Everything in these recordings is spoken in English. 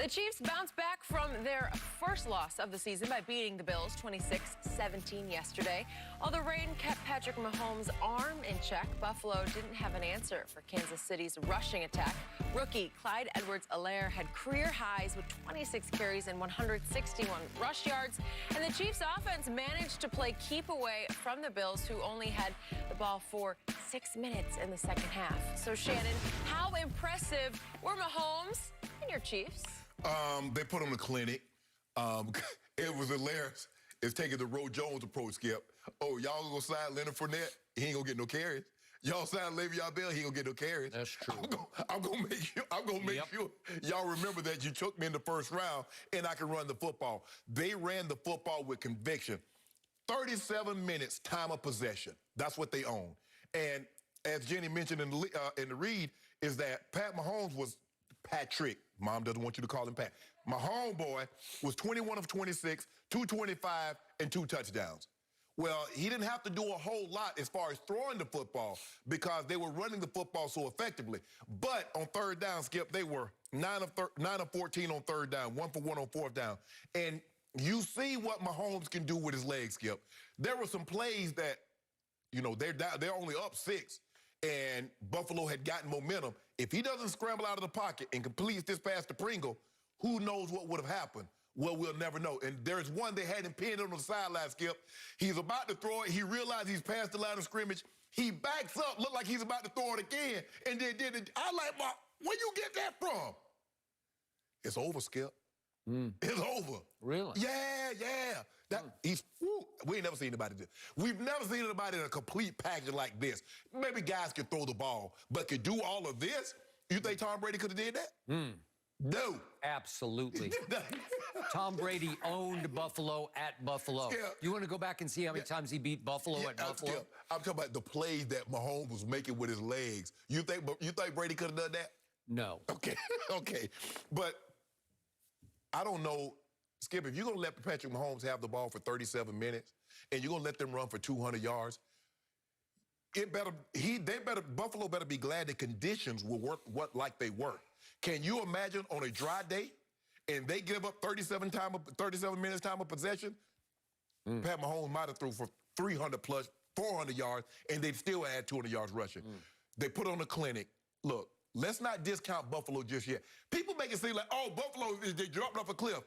The Chiefs bounced back from their first loss of the season by beating the Bills 26-17 yesterday. While the rain kept Patrick Mahomes' arm in check, Buffalo didn't have an answer for Kansas City's rushing attack. Rookie Clyde Edwards-Helaire had career highs with 26 carries and 161 rush yards. And the Chiefs' offense managed to play keep away from the Bills, who only had the ball for 6 minutes in the second half. So, Shannon, how impressive were Mahomes and your Chiefs? They put on a clinic. It was hilarious. It's taking the Ro Jones approach, Skip. Oh, y'all gonna sign Leonard Fournette? He ain't gonna get no carries. Y'all sign Le'Veon Bell? He ain't gonna get no carries. That's true. I'm gonna make sure y'all remember that you took me in the first round and I can run the football. They ran the football with conviction. 37 minutes time of possession. That's what they own. And as Jenny mentioned in the read, is that Pat Mahomes was Patrick. Mom doesn't want you to call him Pat. My homeboy was 21 of 26, 225, and 2 touchdowns. Well, he didn't have to do a whole lot as far as throwing the football because they were running the football so effectively. But on third down, Skip, they were 9 of 14 on third down, 1 for 1 on fourth down. And you see what Mahomes can do with his legs, Skip. There were some plays that, you know, they're only up 6. And Buffalo had gotten momentum. If he doesn't scramble out of the pocket and completes this pass to Pringle, who knows what would have happened? Well, we'll never know. And there's one they had him pinned on the sideline, Skip. He's about to throw it. He realized he's past the line of scrimmage. He backs up, looked like he's about to throw it again, and then did it. I like, where you get that from? It's over, Skip. It's over. Really? Yeah. We ain't never seen anybody do. We've never seen anybody in a complete package like this. Maybe guys can throw the ball, but could do all of this? You think Tom Brady could have did that? No. Absolutely. Tom Brady owned Buffalo at Buffalo. Yeah. You want to go back and see how many times he beat Buffalo at Buffalo? I'm talking about the plays that Mahomes was making with his legs. You think Brady could have done that? No. Okay. But I don't know, Skip, if you're going to let Patrick Mahomes have the ball for 37 minutes and you're going to let them run for 200 yards, Buffalo better be glad the conditions will work like they work. Can you imagine on a dry day and they give up 37 minutes time of possession? Pat Mahomes might have threw for 300 plus, 400 yards, and they'd still add 200 yards rushing. They put on a clinic. Look, let's not discount Buffalo just yet. People make it seem like, oh, Buffalo, they dropped off a cliff.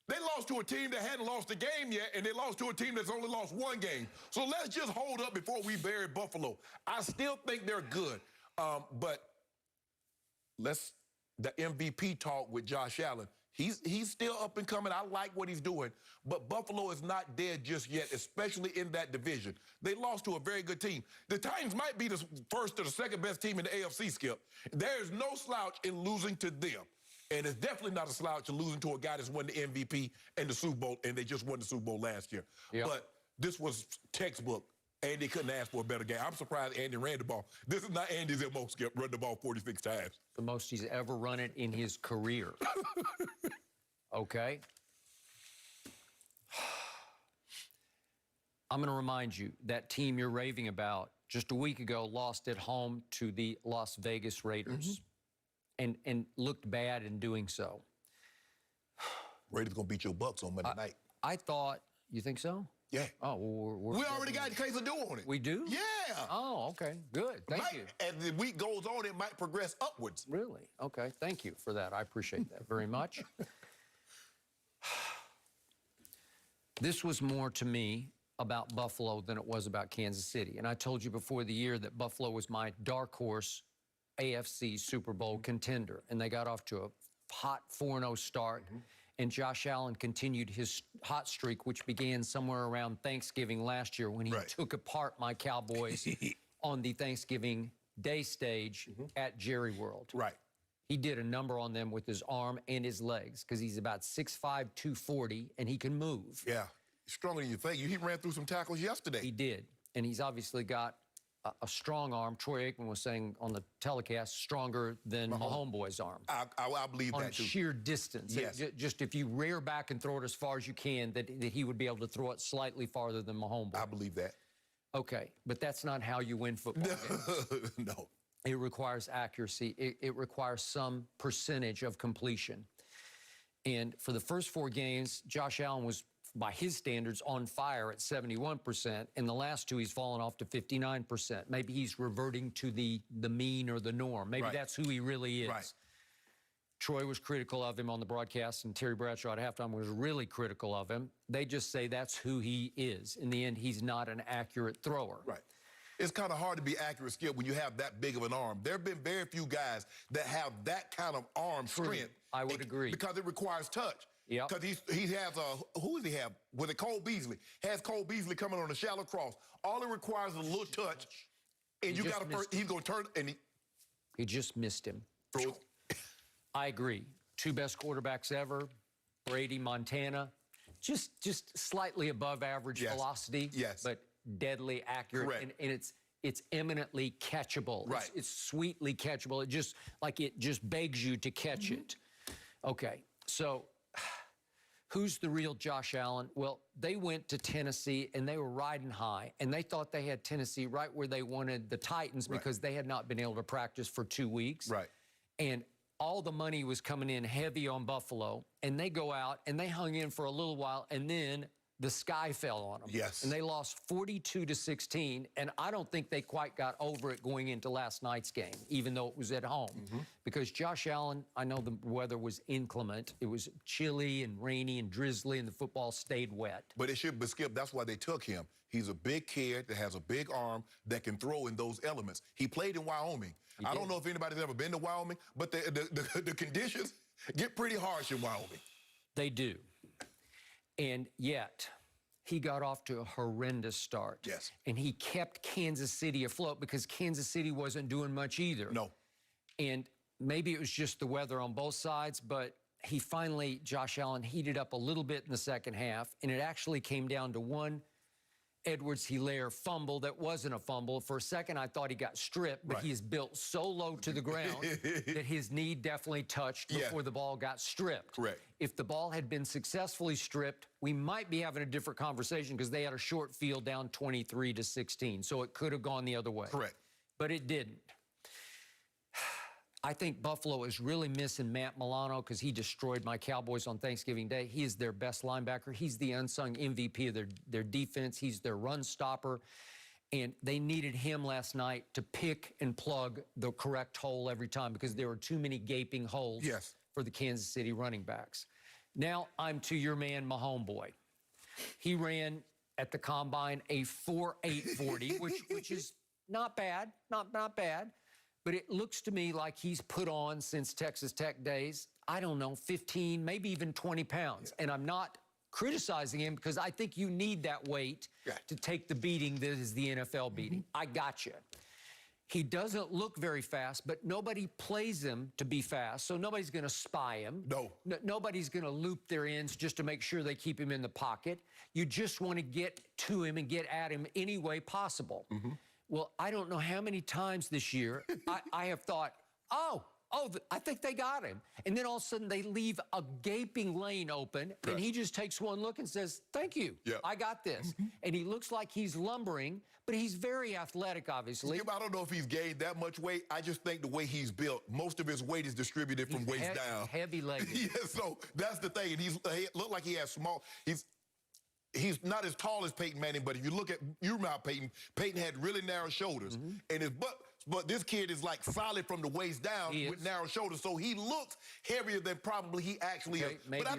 They lost to a team that hadn't lost a game yet, and they lost to a team that's only lost 1 game. So let's just hold up before we bury Buffalo. I still think they're good. But the MVP talk with Josh Allen, he's still up and coming. I like what he's doing. But Buffalo is not dead just yet, especially in that division. They lost to a very good team. The Titans might be the first or the second best team in the AFC, Skip. There is no slouch in losing to them. And it's definitely not a slouch in losing to a guy that's won the MVP and the Super Bowl, and they just won the Super Bowl last year. Yep. But this was textbook. Andy couldn't ask for a better game. I'm surprised Andy ran the ball. This is not Andy's MO, Skip, run the ball 46 times. The most he's ever run it in his career. Okay? I'm going to remind you, that team you're raving about just a week ago lost at home to the Las Vegas Raiders and looked bad in doing so. Raiders going to beat your Bucks on Monday night. I thought, you think so? Yeah. Oh, well, we already got the case of doing on it. We do? Yeah. Oh, okay. Good. Thank you. As the week goes on, it might progress upwards. Really? Okay. Thank you for that. I appreciate that very much. This was more to me about Buffalo than it was about Kansas City. And I told you before the year that Buffalo was my dark horse AFC Super Bowl contender. And they got off to a hot 4-0 start. And Josh Allen continued his hot streak, which began somewhere around Thanksgiving last year when he took apart my Cowboys on the Thanksgiving Day stage at Jerry World. Right. He did a number on them with his arm and his legs because he's about 6'5", 240, and he can move. Yeah. Stronger than you think. He ran through some tackles yesterday. He did. And he's obviously got a strong arm. Troy Aikman was saying on the telecast, stronger than my homeboy's arm. I believe that, too. On sheer distance. Yes. Just if you rear back and throw it as far as you can, that he would be able to throw it slightly farther than my homeboy. I believe that. Okay, but that's not how you win football games. No. It requires accuracy. It requires some percentage of completion. And for the first 4 games, Josh Allen was, by his standards, on fire at 71%. In the last 2, he's fallen off to 59%. Maybe he's reverting to the mean or the norm. Maybe that's who he really is. Right. Troy was critical of him on the broadcast, and Terry Bradshaw at halftime was really critical of him. They just say that's who he is. In the end, he's not an accurate thrower. Right. It's kind of hard to be accurate, Skip, when you have that big of an arm. There have been very few guys that have that kind of arm strength. I would agree. Because it requires touch. Yeah. Because he has who does he have? With a Cole Beasley. Has Cole Beasley coming on a shallow cross. All it requires is a little touch, and you got to first. He's going to turn and he just missed him. throws. I agree. 2 best quarterbacks ever, Brady, Montana. Just slightly above average velocity, but deadly accurate. Correct. And it's eminently catchable. Right. It's sweetly catchable. It just begs you to catch it. Okay, so who's the real Josh Allen? Well, they went to Tennessee, and they were riding high, and they thought they had Tennessee right where they wanted the Titans because they had not been able to practice for 2 weeks. Right. And all the money was coming in heavy on Buffalo, and they go out, and they hung in for a little while, and then the sky fell on them. Yes. And they lost 42-16, and I don't think they quite got over it going into last night's game, even though it was at home. Because Josh Allen, I know the weather was inclement. It was chilly and rainy and drizzly, and the football stayed wet. But Skip, that's why they took him. He's a big kid that has a big arm that can throw in those elements. He played in Wyoming. I don't know if anybody's ever been to Wyoming, but the conditions get pretty harsh in Wyoming. They do. And yet, he got off to a horrendous start. Yes. And he kept Kansas City afloat because Kansas City wasn't doing much either. No. And maybe it was just the weather on both sides, but he finally, Josh Allen, heated up a little bit in the second half, and it actually came down to one Edwards-Hilaire fumble that wasn't a fumble. For a second, I thought he got stripped, but he is built so low to the ground that his knee definitely touched before the ball got stripped. Correct. If the ball had been successfully stripped, we might be having a different conversation because they had a short field down 23-16, so it could have gone the other way. Correct. But it didn't. I think Buffalo is really missing Matt Milano because he destroyed my Cowboys on Thanksgiving Day. He is their best linebacker. He's the unsung MVP of their defense. He's their run stopper. And they needed him last night to pick and plug the correct hole every time because there were too many gaping holes for the Kansas City running backs. Now I'm to your man, Mahomes boy. He ran at the Combine a 4.840, which is not bad, not bad. But it looks to me like he's put on since Texas Tech days, I don't know, 15, maybe even 20 pounds. And I'm not criticizing him because I think you need that weight to take the beating that is the NFL beating. I got you. He doesn't look very fast, but nobody plays him to be fast, so nobody's going to spy him. No. Nobody's going to loop their ends just to make sure they keep him in the pocket. You just want to get to him and get at him any way possible. Well, I don't know how many times this year I have thought, I think they got him. And then all of a sudden they leave a gaping lane open, and he just takes one look and says, thank you, I got this. And he looks like he's lumbering, but he's very athletic, obviously. I don't know if he's gained that much weight. I just think the way he's built, most of his weight is distributed from waist down. Heavy-legged. So that's the thing. And he looked like he has small... He's not as tall as Peyton Manning, but if you look at, you remember Peyton had really narrow shoulders. And his butt, but this kid is like solid from the waist down with narrow shoulders. So he looks heavier than probably he actually is. But I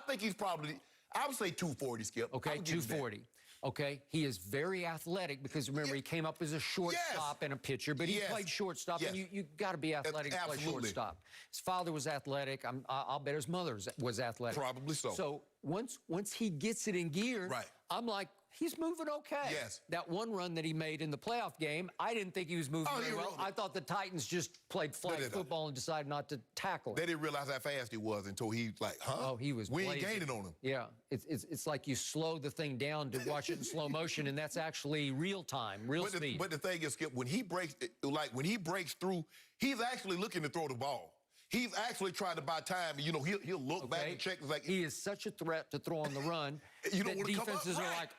think he's probably, I would say 240, Skip. Okay, 240. Okay, he is very athletic because remember he came up as a shortstop and a pitcher, but he played shortstop, and you got to be athletic to play shortstop. His father was athletic. I'll bet his mother was athletic. Probably so. So once he gets it in gear, I'm like, he's moving okay. That one run that he made in the playoff game, I didn't think he was moving very well. I thought the Titans just played flag football and decided not to tackle him. They didn't realize how fast he was until he like, Oh, he was we blazing. ain't gaining on him. Yeah, it's like you slow the thing down to watch it in slow motion, and that's actually real time, speed. But the thing is, Skip, when he breaks through, he's actually looking to throw the ball. He's actually trying to buy time, and he'll look back and check. It's like he is such a threat to throw on the run. That defenses are like,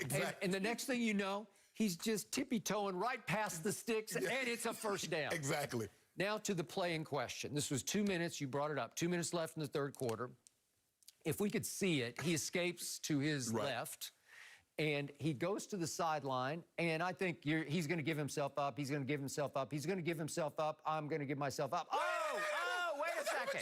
Exactly. And the next thing you know, he's just tippy-toeing right past the sticks, and it's a first down. Exactly. Now to the play in question. This was 2 minutes. You brought it up. 2 minutes left in the third quarter. If we could see it, he escapes to his left, and he goes to the sideline, and I think he's going to give himself up. He's going to give himself up. He's going to give himself up. I'm going to give myself up. Oh, wait a second.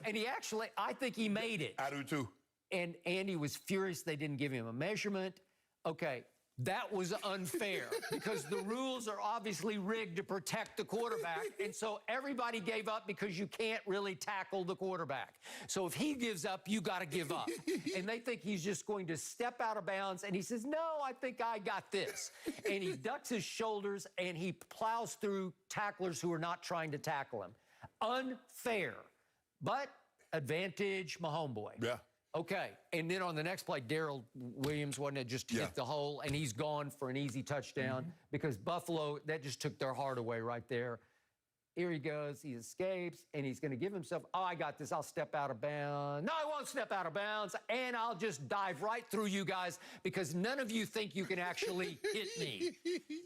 And he actually, I think he made it. I do too. And Andy was furious they didn't give him a measurement. Okay, that was unfair because the rules are obviously rigged to protect the quarterback. And so everybody gave up because you can't really tackle the quarterback. So if he gives up, you got to give up. And they think he's just going to step out of bounds. And he says, no, I think I got this. And he ducks his shoulders and he plows through tacklers who are not trying to tackle him. Unfair, but advantage Mahomes boy. Yeah. Okay, and then on the next play, Darrell Williams, wasn't it, just hit the hole, and he's gone for an easy touchdown because Buffalo, that just took their heart away right there. Here he goes, he escapes, and he's going to give himself, oh, I got this, I'll step out of bounds. No, I won't step out of bounds, and I'll just dive right through you guys because none of you think you can actually hit me.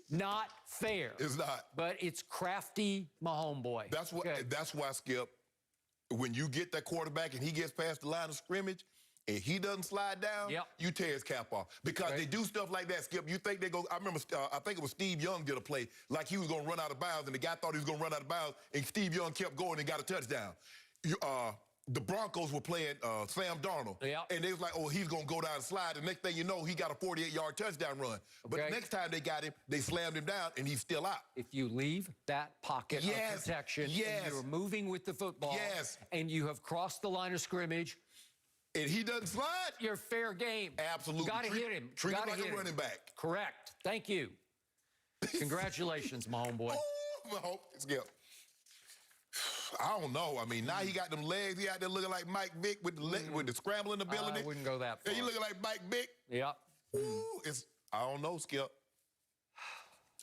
Not fair. It's not. But it's crafty Mahomes boy. That's why, Skip, when you get that quarterback and he gets past the line of scrimmage, and he doesn't slide down, you tear his cap off. Because they do stuff like that, Skip. You think they go, I remember, I think it was Steve Young did a play like he was going to run out of bounds, and the guy thought he was going to run out of bounds, and Steve Young kept going and got a touchdown. The Broncos were playing Sam Darnold, and they was like, oh, he's going to go down and slide. The next thing you know, he got a 48-yard touchdown run. But the next time they got him, they slammed him down, and he's still out. If you leave that pocket of protection, and you're moving with the football, and you have crossed the line of scrimmage, and he doesn't slide, you're fair game. Absolutely. Got to hit him. Treat him like a running back. Correct. Thank you. Congratulations, Mahomes boy. Oh, Mahomes, Skip. I don't know. I mean, now he got them legs. He out there looking like Mike Vick with the scrambling ability. I wouldn't go that far. And he looking like Mike Vick. Yep. Ooh, I don't know, Skip.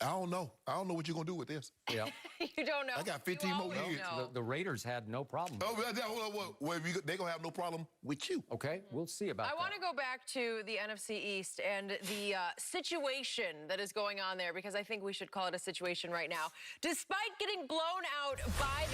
I don't know. I don't know what you're going to do with this. Yeah. You don't know. I got 15 more years. The Raiders had no problem. Oh, well, they're going to have no problem with you. Okay, we'll see about that. I want to go back to the NFC East and the situation that is going on there because I think we should call it a situation right now. Despite getting blown out by the